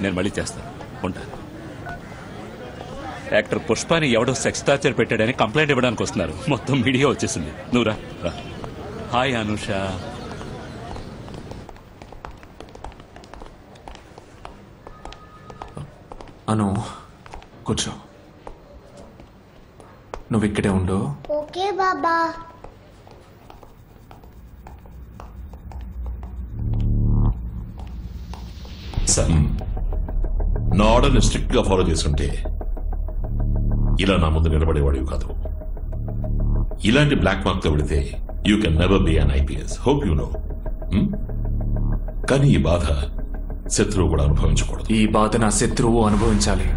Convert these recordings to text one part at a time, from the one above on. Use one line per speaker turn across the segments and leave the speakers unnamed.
నేను మళ్ళీ చేస్తాను. ఉంటాను. యాక్టర్ పుష్పాని ఎవడో సెక్స్ టార్చర్ పెట్టాడని కంప్లైంట్ ఇవ్వడానికి వస్తున్నారు. మొత్తం మీడియా వచ్చేసింది. నువ్వు రా. హాయ్ అనుష.
అను కూర్చో. నువ్వు ఇక్కడే ఉండు.
ఓకే బాబా.
సార్, నా ఆర్డర్ని స్ట్రిక్ట్ గా ఫాలో చేస్తుంటే ఇలా నా ముందు నిలబడేవాడివి కాదు. ఇలాంటి బ్లాక్ మార్క్ తో పెడితే you can never be an IPS. Hope you know. కానీ ఈ బాధ శత్రువు కూడా అనుభవించకూడదు.
ఈ బాధ నా శత్రువు అనుభవించాలి.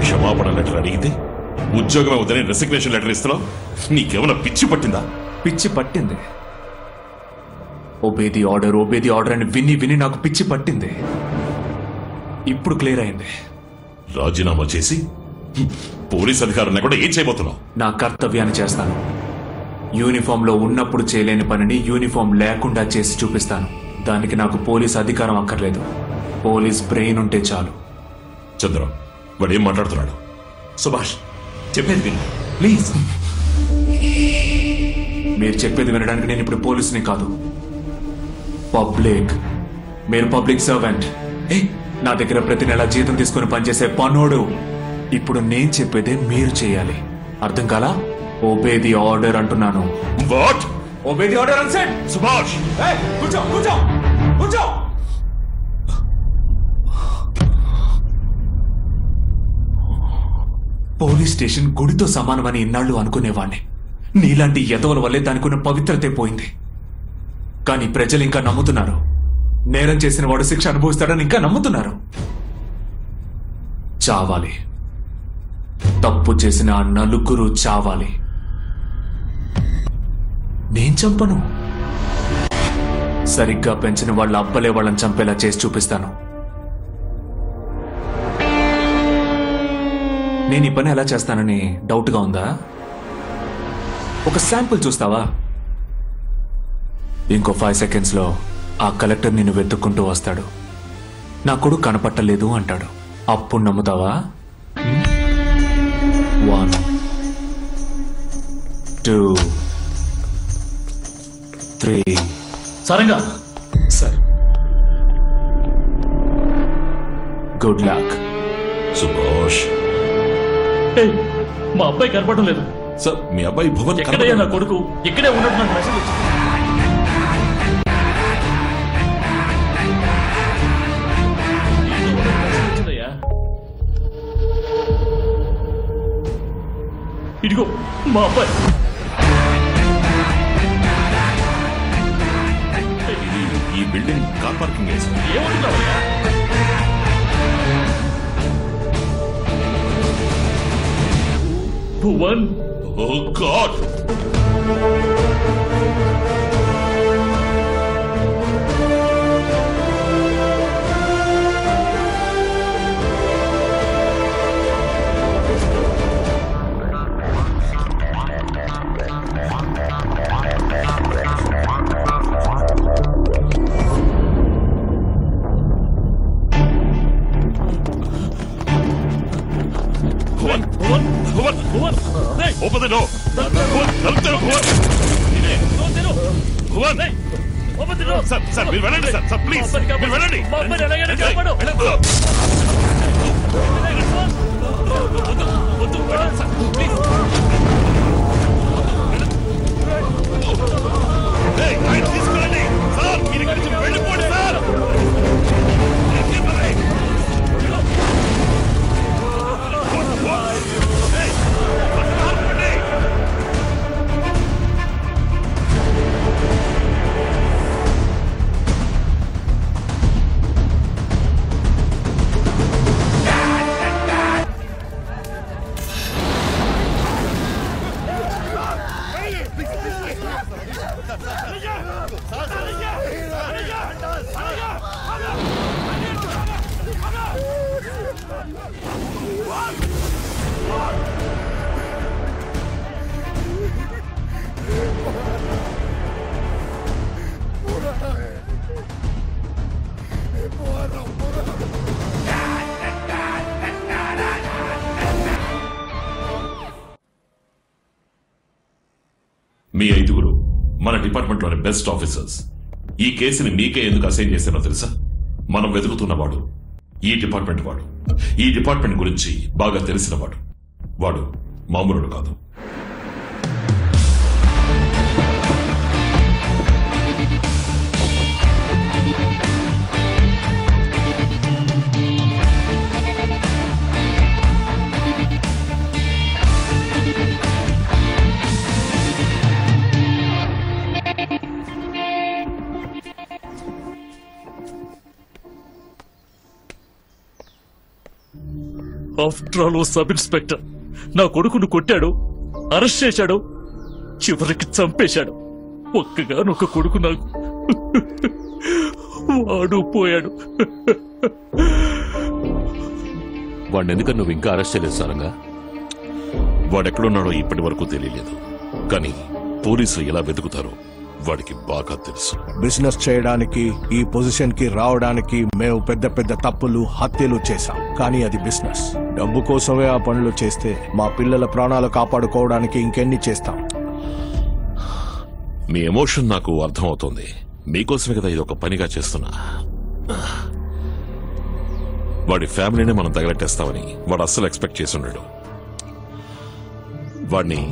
క్షమాపణ లెటర్ అడిగితే ఉద్యోగం అవుదని రెసిగ్నేషన్ లెటర్ ఇస్తున్నావు. నీకేమైనా పిచ్చి పట్టిందా?
పిచ్చి పట్టింది. ఒబే ది ఆర్డర్ అని విని విని నాకు పిచ్చి పట్టింది. ఇప్పుడు క్లియర్ అయింది.
రాజీనామా చేసి పోలీస్ అధికారులను కూడా ఏం చేయబోతున్నావు?
నా కర్తవ్యాన్ని చేస్తాను. యూనిఫామ్ లో ఉన్నప్పుడు చేయలేని పనిని యూనిఫామ్ లేకుండా చేసి చూపిస్తాను. దానికి నాకు పోలీస్ అధికారం అక్కర్లేదు. పోలీస్ బ్రెయిన్ ఉంటే చాలు.
చంద్ర, వాడు ఏం మాట్లాడుతున్నాడు?
సుభాష్, చెప్పేది విను ప్లీజ్.
మీరు చెప్పేది వినడానికి నేను ఇప్పుడు పోలీసుని కాదు, పబ్లిక్. మీరు పబ్లిక్ సర్వెంట్. నా దగ్గర ప్రతి నెల జీతం తీసుకుని పనిచేసే పనోడు. ఇప్పుడు నేను చెప్పేదే మీరు చేయాలి. అర్థం కాలా? ఒబే ది ఆర్డర్ అంటున్నాను.
వాట్?
ఒబే ది ఆర్డర్ అని సెడ్.
సుభాష్,
కూర్చో కూర్చో కూర్చో. పోలీస్ స్టేషన్ గుడితో సమానమని ఇన్నాళ్ళు అనుకునేవాణ్ణి. నీలాంటి యదవుల వల్లే దానికున్న పవిత్రతే పోయింది. కానీ ప్రజలు ఇంకా నమ్ముతున్నారు. నేరం చేసిన వాడు శిక్ష అనుభవిస్తాడని ఇంకా నమ్ముతున్నారు. చావాలి. తప్పు చేసిన ఆ నలుగురు చావాలి. నేను చంపను. సరిగ్గా పెంచిన వాళ్ళ అబ్బలే వాళ్ళని చంపేలా చేసి చూపిస్తాను. నేను ఈ పని ఎలా చేస్తానని డౌట్గా ఉందా? ఒక శాంపుల్ చూస్తావా? ఇంకో 5 సెకండ్స్లో ఆ కలెక్టర్ నిన్ను వెతుక్కుంటూ వస్తాడు. నా కొడుకు కనపట్టలేదు అంటాడు. అప్పుడు నమ్ముతావా? 1 2 3.
సరంగా
సార్, గుడ్ లక్.
సుభాష్,
మా అబ్బాయి కనపడటం లేదు
సార్. మీ అబ్బాయి భువన్
ఎక్కడయ్యా? నా కొడుకు ఇక్కడే ఉన్నట్టు నాకు మెసేజ్ వచ్చింది. ఇదిగో మా అబ్బాయి.
ఈ బిల్డింగ్ కార్ పార్కింగ్ వేసి
ఏమంటున్నావయ్యా? భువన్,
ఓ God. Open the door. Open the door. Sir, మీరు వెళ్ళండి సార్. సార్ ప్లీజ్, మీరు వెళ్ళండి. తీసుకెళ్ళండి సార్. మీరు ఇక్కడి నుంచి వెళ్ళిపోండి సార్. మీ 5 మన డిపార్ట్మెంట్లోని బెస్ట్ ఆఫీసర్స్. ఈ కేసుని మీకే ఎందుకు అసైన్ చేశానో తెలుసా? మనం వెతుకుతున్నవాడు ఈ డిపార్ట్మెంట్ వాడు. ఈ డిపార్ట్మెంట్ గురించి బాగా తెలిసినవాడు. వాడు మామూలుడు కాదు.
ఆఫ్టర్ ఆల్ ఓ సబ్ ఇన్స్పెక్టర్ నా కొడుకును కొట్టాడు, అరెస్ట్ చేశాడు, చివరికి చంపేశాడు. ఒక్కగానొక్క కొడుకు నాకు. వాడు పోయాడు.
వాడిని ఎందుకని నువ్వు ఇంకా అరెస్ట్ చేయలేదు సారంగా?
వాడెక్కడున్నాడో ఇప్పటి వరకు తెలియలేదు. కానీ పోలీసులు ఎలా వెతుకుతారో వాడికి బాగా తెలుసు.
బిజినెస్ చేయడానికి ఈ పొజిషన్ కి రావడానికి మేము పెద్ద పెద్ద తప్పులు, హత్యలు చేశాం. కానీ అది బిజినెస్. డబ్బు కోసమే ఆ పనులు చేస్తే మా పిల్లల ప్రాణాలు కాపాడుకోవడానికి ఇంకెన్ని చేస్తాం?
మీ ఎమోషన్ నాకు అర్థమవుతోంది. మీకోసమే కదా ఇది ఒక పనిగా చేస్తున్నా. వాడి ఫ్యామిలీని మనం తగలెట్టేస్తామని వాడు అస్సలు ఎక్స్పెక్ట్ చేసి ఉన్నాడు. వాడిని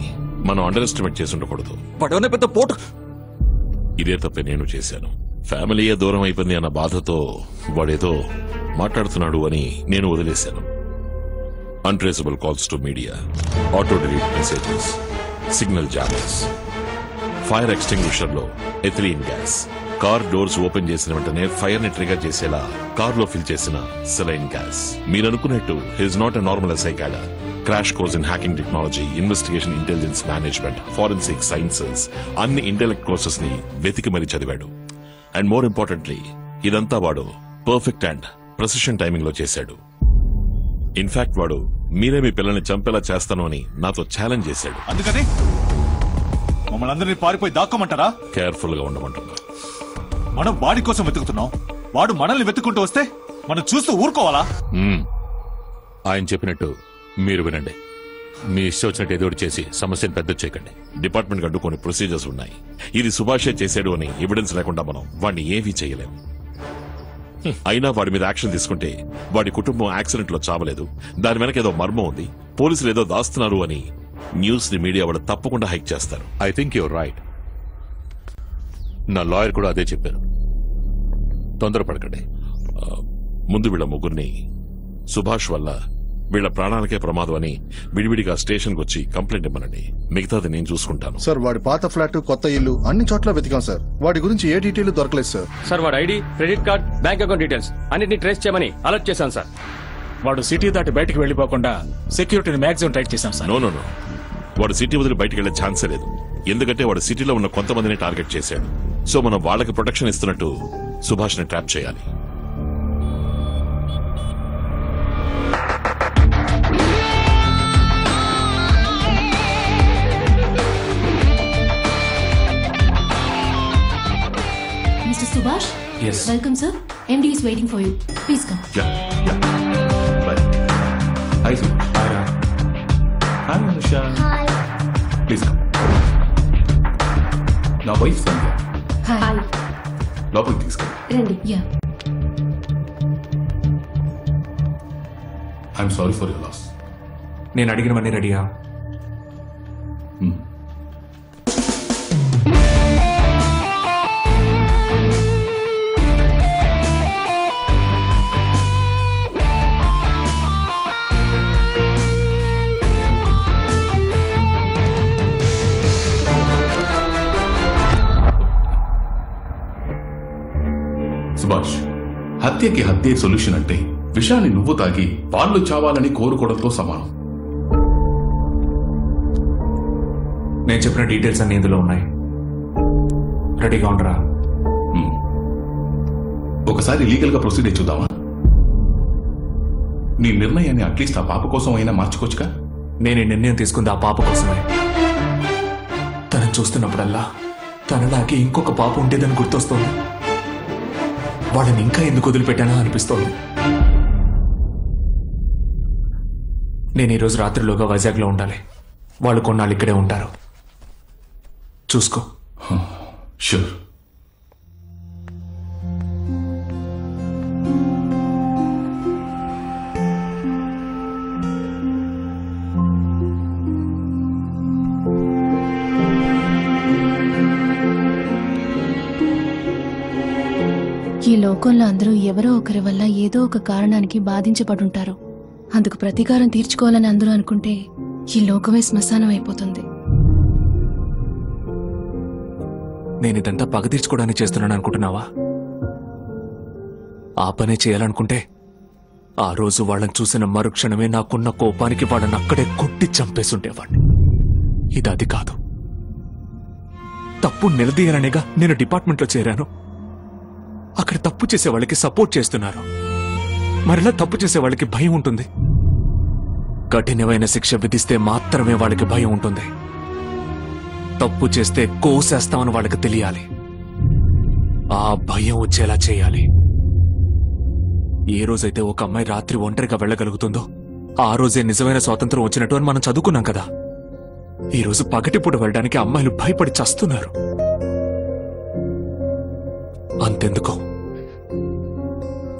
మనం అండర్ ఎస్టిమేట్ చేసి ఉండకూడదు.
పడవనే పెద్ద పోటు.
ఇదే తప్పే నేను చేశాను. ఫ్యామిలీయే దూరం అయిపోయింది అన్న బాధతో వాడేదో మాట్లాడుతున్నాడు అని నేను వదిలేశాను. Untraceable calls to media, auto delete messages, signal jammers, fire extinguisher లో ethylene gas, car doors open చేసిన వెంటనే ఫైర్ ని ట్రిగర్ చేసేలా కార్ లో ఫిల్ చేసిన సెలైన్ గ్యాస్. మీరు అనుకున్నట్టు he's not a normal SI. Crash course in hacking technology, investigation intelligence management, forensic sciences, అన్ని ఇంటెలెక్ట్ కోర్సెస్ ని వెతికి మరీ చదివాడు. అండ్ మోర్ ఇంపార్టెంట్లీ ఇదంతా వాడు పర్ఫెక్ట్ అండ్ ప్రెసిషన్ టైమింగ్ లో చేశాడు. ఇన్ఫాక్ట్ వాడు మీరే మీ పిల్లల్ని చంపేలా చేస్తాను అని నాతో ఛాలెంజ్ చేశాడు.
అందుకని మమ్మల్ని అందరినీ పారిపోయి దాక్కోమంటారా?
కేర్ఫుల్ గా ఉండమంటున్నా.
మనం వాడి కోసం వెతుకుతున్నాం, వాడు మనల్ని వెతుక్కుంటూ వస్తే మనం చూస్తూ ఊరుకోవాలా?
ఆయన చెప్పినట్టు మీరు వినండి. మీ ఇష్టం వచ్చినట్టు ఏదో చేసి సమస్యను పెద్ద చేయకండి.
డిపార్ట్మెంట్ కంటూ కొన్ని ప్రొసీజర్స్ ఉన్నాయి. ఇది సుభాషే చేశాడు అని ఎవిడెన్స్ లేకుండా మనం వాడిని ఏమీ చేయలేము. అయినా వాడి మీద యాక్షన్ తీసుకుంటే వాడి కుటుంబం యాక్సిడెంట్ లో చావలేదు, దాని వెనక ఏదో మర్మం ఉంది, పోలీసులు ఏదో దాస్తున్నారు అని న్యూస్ ని మీడియా వాడు తప్పకుండా హైక్ చేస్తారు.
I think your right. నా లాయర్ కూడా అదే చెప్పారు. తొందరపడకండి.
ముందు వీళ్ళ ముగ్గురిని సుభాష్ వల్ల వీళ్ళ ప్రాణాలకే ప్రమాదం అని విడివిడిగా స్టేషన్కి వచ్చి కంప్లైంట్ ఇవ్వనండి. మిగతాది నేను చూసుకుంటాను.
సార్ వాడి పాత ఫ్లాట్, కొత్త ఇల్లు అన్ని చోట్ల వెతికాం సార్. వాడి గురించి ఏ డీటెయిల్ దొరకలేదు సార్.
సార్ వాడి ID, credit card, bank account details అన్నిటిని ట్రేస్ చేయమని అలర్ట్ చేశాను సార్.
వాడు సిటీ దాటి బయటికి వెళ్లిపోకుండా సెక్యూరిటీని మ్యాక్సిమం టైట్ చేశాం సార్.
నో వాడు సిటీ వదిలి బయటికి వెళ్లే ఛాన్సే లేదు. ఎందుకంటే వాడు సిటీలో ఉన్న కొంతమందిని టార్గెట్ చేశాడు. సో మనం వాళ్ళకి ప్రొటెక్షన్ ఇస్తున్నట్టు సుభాష్ ని ట్రాప్ చేయాలి.
Mr. Subhash?
Yes.
Welcome, sir. MD is waiting for you. Please come.
Yeah. Bye. Hi, sir. Hi, Ram. Hi, Anusha.
Hi.
Please come. నా వైఫ్ సంధ్య.
Hi.
లోపలికి తీసుకెళ్ళి.
Ready? Yeah.
I'm sorry for your loss. నేను అడిగినవన్నీ రెడీయా?
Subhash, హత్యకి హత్యే solution అంటే విషాన్ని నువ్వు తాగి వాళ్ళు చావాలని కోరుకోవడంతో సమానం.
నేను చెప్పిన డీటెయిల్స్ అన్ని ఇందులో ఉన్నాయి. రెడీగా ఉండరా?
ఒకసారి లీగల్ గా ప్రొసీడ్ చూద్దామా? నీ నిర్ణయాన్ని అట్లీస్ట్ ఆ పాప కోసం అయినా మార్చుకోవచ్చుగా?
నేను ఈ నిర్ణయం తీసుకుంది ఆ పాప కోసమే. తనని చూస్తున్నప్పుడల్లా తనలాగే ఇంకొక పాప ఉండేదని గుర్తొస్తోంది. వాళ్ళని ఇంకా ఎందుకు వదిలిపెట్టానా అనిపిస్తోంది. నేను ఈరోజు రాత్రిలోగా వైజాగ్లో ఉండాలి. వాళ్ళు కొన్నాళ్ళు ఇక్కడే ఉంటారు. చూసుకో.
షూర్.
ఈ లోకంలో అందరూ ఎవరో ఒకరి వల్ల ఏదో ఒక కారణానికి బాధించబడుంటారు. అందుకు ప్రతీకారం తీర్చుకోవాలని అందరూ అనుకుంటే ఈ లోకమే శ్మశానం అయిపోతుంది.
నేనిదంతా పగ తీర్చుకోవడానికి చేస్తున్నాను అనుకుంటున్నావా? ఆ పనే చేయాలనుకుంటే ఆ రోజు వాళ్ళని చూసిన మరుక్షణమే నాకున్న కోపానికి వాళ్ళని అక్కడే కొట్టి చంపేసుండేవాణ్ణి. ఇది అది కాదు. తప్పు నిలదీయాలనేగా నేను డిపార్ట్మెంట్లో చేరాను. అక్కడ తప్పు చేసే వాళ్ళకి సపోర్ట్ చేస్తున్నారు. మరిలా తప్పు చేసే వాళ్ళకి భయం ఉంటుంది. కఠినమైన శిక్ష విధిస్తే మాత్రమే వాళ్ళకి భయం ఉంటుంది. తప్పు చేస్తే కోసేస్తామని వాళ్ళకి తెలియాలి. ఆ భయం వచ్చేలా చేయాలి. ఏ రోజైతే ఒక అమ్మాయి రాత్రి ఒంటరిగా వెళ్ళగలుగుతుందో ఆ రోజే నిజమైన స్వాతంత్రం వచ్చినట్టు అని మనం చదువుకున్నాం కదా. ఈ రోజు పగటిపూట వెళ్ళడానికి అమ్మాయిలు భయపడి చస్తున్నారు. అంతెందుకు,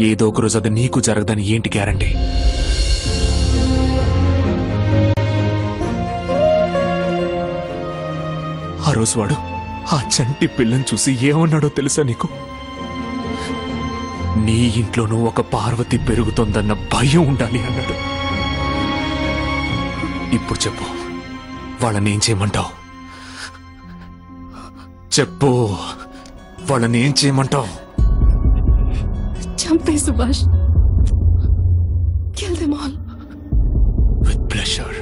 ఏదో ఒక రోజు అది నీకు జరగదని ఏంటి గ్యారంటీ? ఆ రోజు వాడు ఆ చంటి పిల్లని చూసి ఏమన్నాడో తెలుసా నీకు? నీ ఇంట్లోనూ ఒక పార్వతి పెరుగుతోందన్న భయం ఉండాలి అన్నాడు. ఇప్పుడు చెప్పు, వాళ్ళని ఏం చేయమంటావు? చెప్పు, వాళ్ళని ఏం చేయమంటావు?
చంపే Subhash. Kill them all.
With pleasure.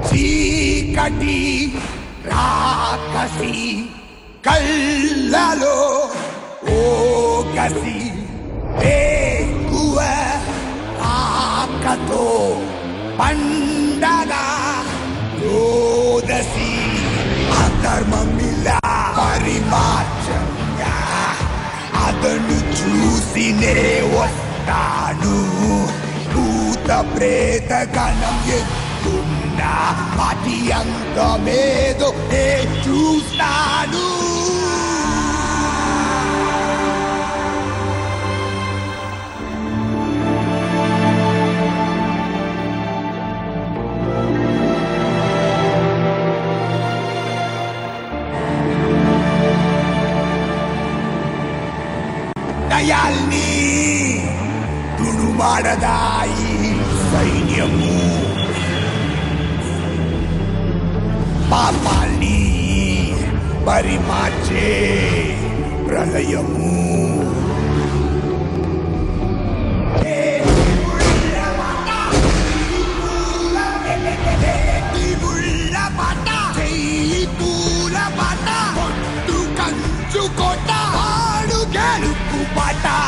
చీకటి రాకసి కళ్ళలో ఓకసి వేకువ ఆకతో పండగ రోదసి అధర్మమిలా పరిమార్చంగా అతను చూసినే వస్తాను. భూత ప్రేత గణం ఎత్తున్నా పాటి అంతమేదో చూస్తాను. దయాల్ని తుడుమాడదాయి సైన్యము, పాపాల్ని పరిమార్చే ప్రళయము.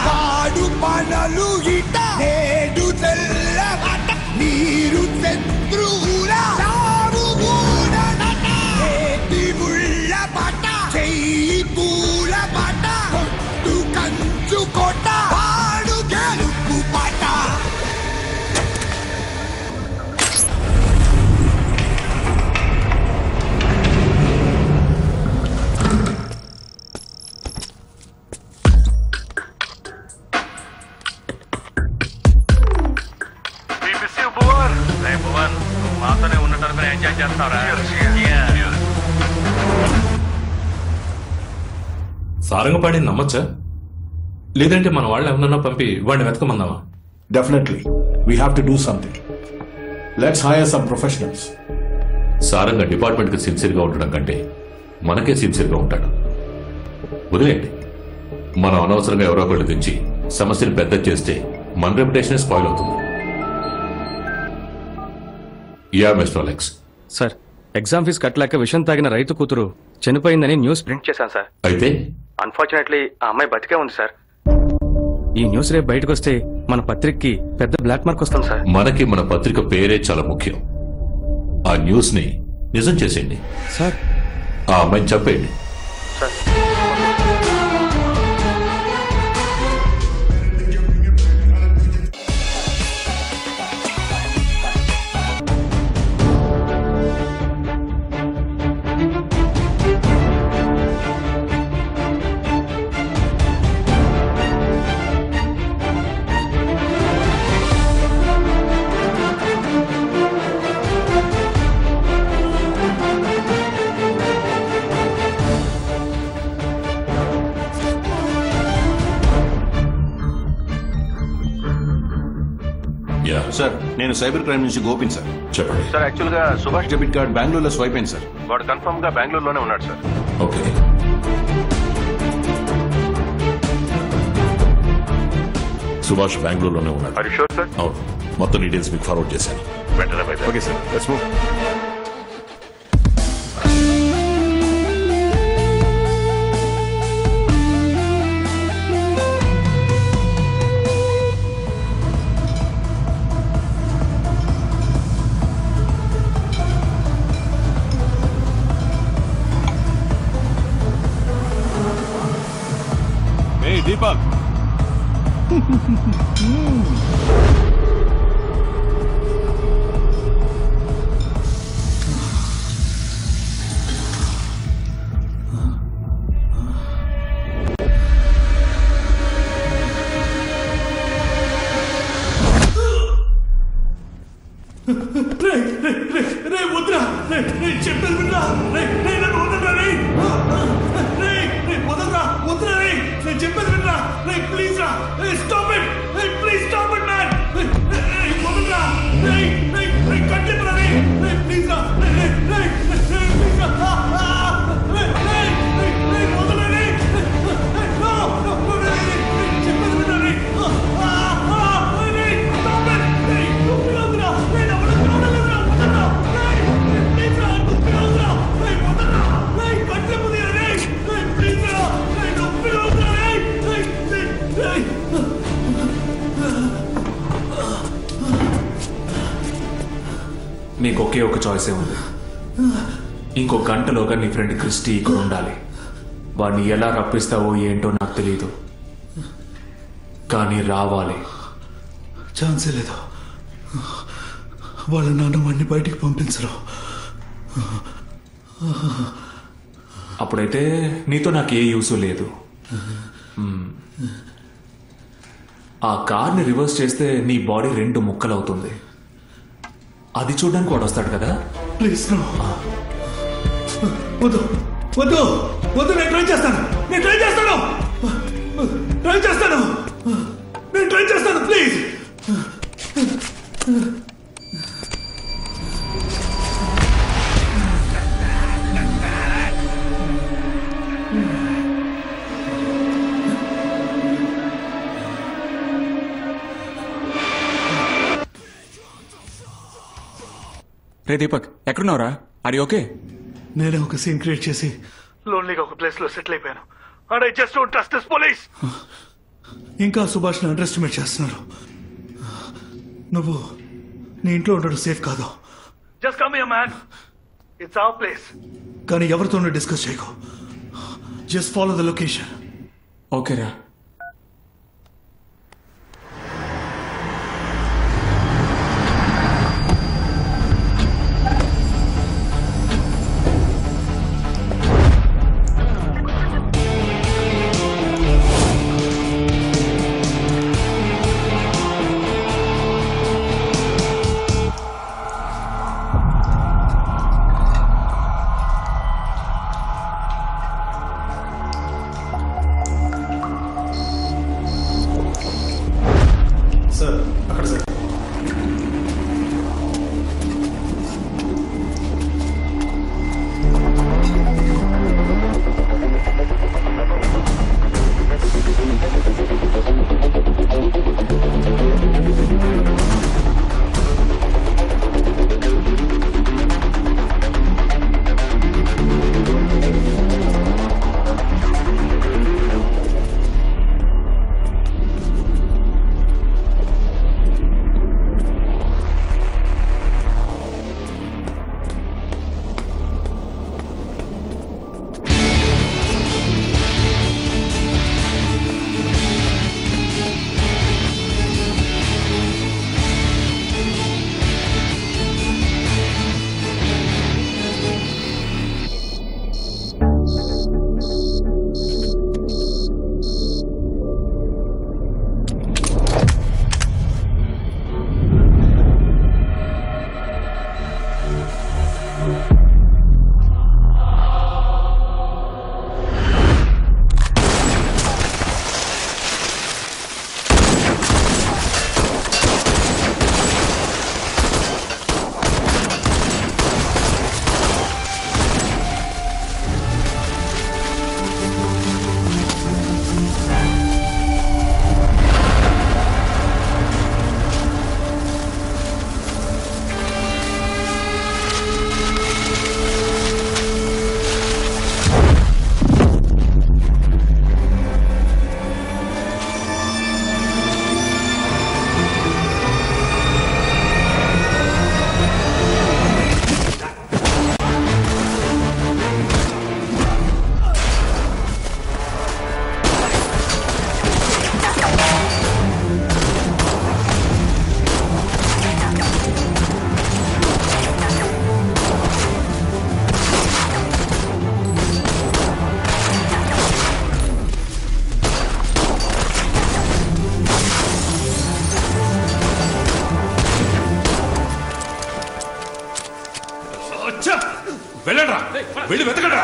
వాడు పనలు ఇట నేడు తెల్లబట నీరు శత్రువుల సాగు మూడనట. ఏటి ముళ్ళ పట చెయ్యి పూల పట కొట్టు కంచు కొట్ట వాడు గెలుపు పట.
మాతోనే ఉన్నట్టు ఎంజాయ్ చేస్తారా?
సారంగపాణి నమ్మచ్చా? లేదంటే మన వాళ్ళు ఏమన్నా పంపి వాడిని వెతకమందామా?
Definitely. We have to do something. Let's hire some professionals.
Saranga డిపార్ట్మెంట్కి సిన్సియర్గా ఉండడం కంటే మనకే సిన్సియర్గా ఉంటాడు. వదిలేండి. మనం అనవసరంగా ఎవరో ఒకళ్ళు తెచ్చి సమస్యను పెద్ద చేస్తే మన రెప్యుటేషన్ స్పాయిల్ అవుతుంది. Yeah mister Alex.
Sir, exam fee కట్టలేక విషం తాగిన రైతు కూతురు చనిపోయిందని న్యూస్ ప్రింట్ చేశాను సార్.
అయితే
అన్ఫార్చునేట్లీ ఆ అమ్మాయి బతికే ఉంది సార్. ఈ న్యూస్ రేపు బయటకు వస్తే మన పత్రికకి పెద్ద బ్లాక్ మార్క్ వస్తుంది సార్.
మనకి మన పత్రిక పేరే చాలా ముఖ్యం. ఆ న్యూస్ ని నిజం చేసేయండి
సార్.
ఆ అమ్మాయిని చంపేయండి.
సార్, నేను సైబర్ క్రైమ్ నుంచి గోపిన్ సార్.
చెప్పండి
సార్, యాక్చువల్ గా సుభాష్ డెబిట్ కార్డ్ బెంగళూరులో స్వైప్ అయింది సార్. వాడు కన్ఫర్మ్ గా బెంగళూరులోనే ఉన్నాడు సార్.
ఓకే. సుభాష్ బెంగళూరులోనే ఉన్నాడు. అవును, మొత్తం డీటెయిల్స్ మీకు ఫార్వర్డ్ చేశాను.
Okay sir, let's move.
Deepak,
వద్దురా, చెప్పేది వినరా, నన్ను వదలరా, వదలరా, వద్దురా, నేను చెప్పేది వినరా, ప్లీజ్ రా, stop it, please stop it man, Vadalara, కట్టేరా, please రా, ప్లీజ్ రా, వదలరా, చెప్పేది వినరా, స్టాప్ ఇట్, వదలరా,
నీకు ఒకే ఒక చాయిసే ఉంది. ఇంకో గంటలోగా నీ ఫ్రెండ్ క్రిస్టీ ఇక్కడ ఉండాలి. వాడిని ఎలా రప్పిస్తావో ఏంటో నాకు తెలియదు, కానీ రావాలి.
ఛాన్సే లేదు. వాళ్ళ నాన్న వాడిని బయటికి పంపించరు.
అప్పుడైతే నీతో నాకు ఏ యూసు లేదు. ఆ కార్ని రివర్స్ చేస్తే నీ బాడీ 2 ముక్కలు అవుతుంది. అది చూడడానికి వాడు వస్తాడు కదా.
ప్లీజ్ వద్దు వద్దు వద్దు, నేను ట్రై చేస్తాను, నేను ట్రై చేస్తాను, ట్రై చేస్తాను, నేను ట్రై చేస్తాను, ప్లీజ్.
రే దీపక్, ఎక్కడున్నావురా? అది ఓకే?
నేనే ఒక సీన్ క్రియేట్ చేసి లోన్లీగా ఒక ప్లేస్ లో సెటిల్ అయిపోయాను. And I just don't trust this police. ఇంకా సుభాష్ ని అండర్ ఎస్టిమేట్ చేస్తున్నారు. నువ్వు నీ ఇంట్లో ఉండడం సేఫ్ కాదు. Just come here man, it's our place. కానీ ఎవరితోనూ డిస్కస్ చేయకు. Just follow the location.
ఓకేరా.
వెళ్ళండ్రా, వెళ్ళి వెతకండి.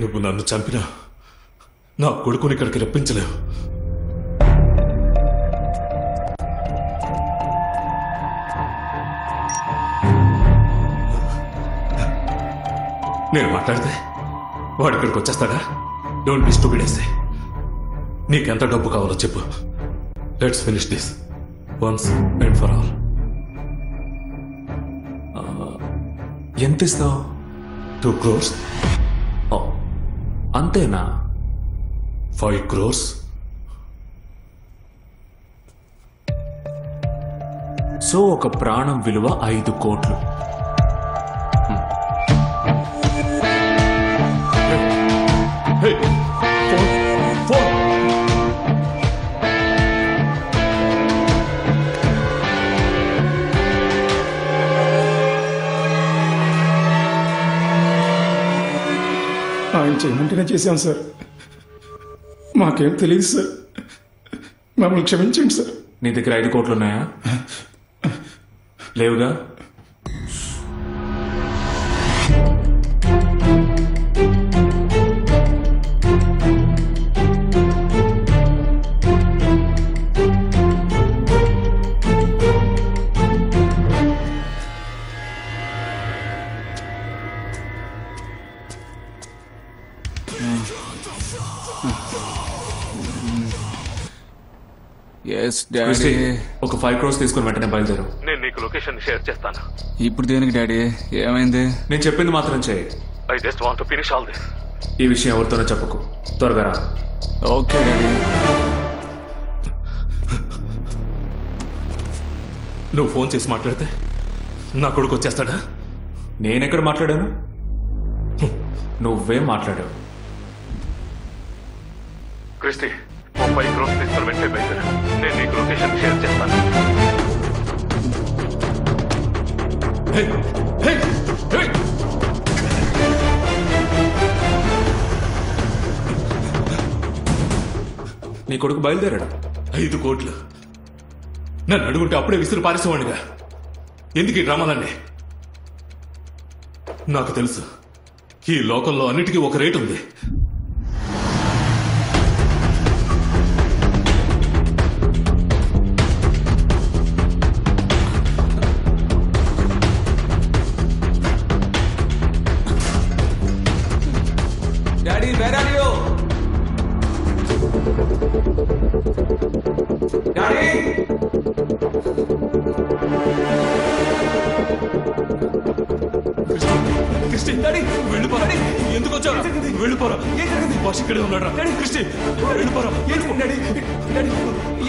నువ్వు నన్ను చంపినా నా కొడుకుని ఇక్కడికి రప్పించలేవు. నేను మాట్లాడితే వాడు ఇక్కడికి వచ్చేస్తాడా? డోంట్ బి స్టూపిడ్ ఎస్సే. నీకెంత డబ్బు కావాలో చెప్పు. Let's finish this once and for all.
ఎంత ఇస్తావు?
2 crores.
అంతేనా?
5 crores.
సో ఒక ప్రాణం విలువ 5 కోట్లు.
ఆయన చేయమంటేనే చేశాం సార్. మాకేం తెలియదు సార్. మమ్మల్ని క్షమించండి సార్.
నీ దగ్గర 5 కోట్లు ఉన్నాయా? లేవుగా. ఒక 5 crores తీసుకుని వెంటనే బయలుదేరు.
నేను నీకు లొకేషన్ షేర్ చేస్తాను.
ఇప్పుడు దేనికి డాడీ? ఏమైంది?
నేను చెప్పింది మాత్రం చేయి.
I just want to finish all this.
ఈ విషయం ఎవరితోనో చెప్పకు. త్వరగా రా.
Okay daddy.
నువ్వు ఫోన్ చేసి మాట్లాడితే నా కొడుకు వచ్చేస్తాడా?
నేనెక్కడ మాట్లాడాను? నువ్వే మాట్లాడావు.
క్రిస్టి 5 crores తీసుకుని వెంటనే బయలుదేరు. నేను నీకు లొకేషన్ షేర్ చేస్తాను.
నీ కొడుకు బయలుదేరాడు.
5 కోట్లు నన్ను అడుగుంటే అప్పుడే విసిరి పారేసేవాడిగా. ఎందుకు ఈ డ్రామాలన్నీ? నాకు తెలుసు ఈ లోకంలో అన్నిటికీ ఒక రేటు ఉంది.
Daddy where are you? Daddy
Christy వెళ్ళిపోరా ఎందుకు వచ్చావు వెళ్ళిపోరా భాష ఇక్కడే ఉన్నాడు క్రిస్టి వెళ్ళిపోరా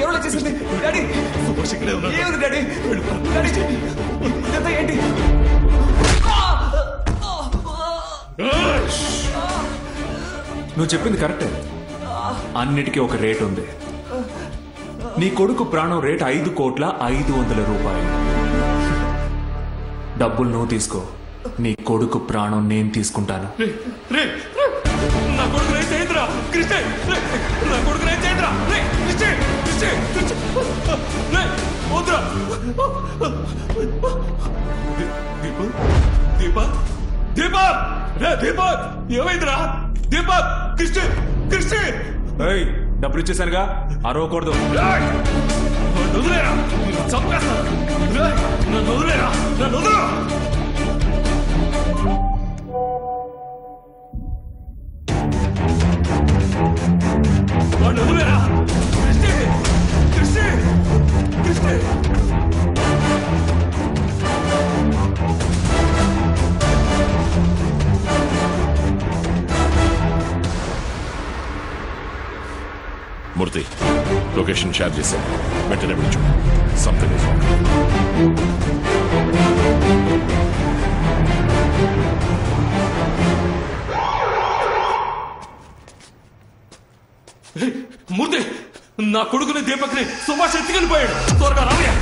ఎవరో చేసింది డాడీ
భాష ఇక్కడే ఉన్నాడు
ఏమిటి డాడీ
వెళ్ళిపోరా
ఇదంతా ఏంటి నువ్వు చెప్పింది కరెక్టే అన్నిటికీ ఒక రేట్ ఉంది నీ కొడుకు ప్రాణం రేట్ 5,500,00,000 రూపాయలు డబ్బులు నువ్వు తీసుకో నీ కొడుకు ప్రాణం నేను తీసుకుంటాను
నా కొడుకు రేట్ చేయండిరా క్రిస్టి నా కొడుకు రేట్ చేయండిరా క్రిస్టి క్రిస్టి వద్దురా దీపక్ దీపక్ దీపక్ ఏమైందిరా దీపక్ క్రిస్టి క్రిస్టి
డబ్బులు ఇచ్చేసానుగా అరవకూడదు
నన్ను వదిలేరా చంపేస్తాను నన్ను వదిలేరా నన్ను వదిలేరా వాడిని వదిలేరా క్రిస్టి క్రిస్టి క్రిస్టి
మూర్తి లొకేషన్ షేర్ చేశాను వెంటనే విളിച്ചു సంథింగ్ ఇస్ రాంగ్
మూర్తి నా కొడుకుని దీపక్ని సుభాష్ ఎత్తుకెళ్ళిపోయాడు త్వరగా రావయ్యా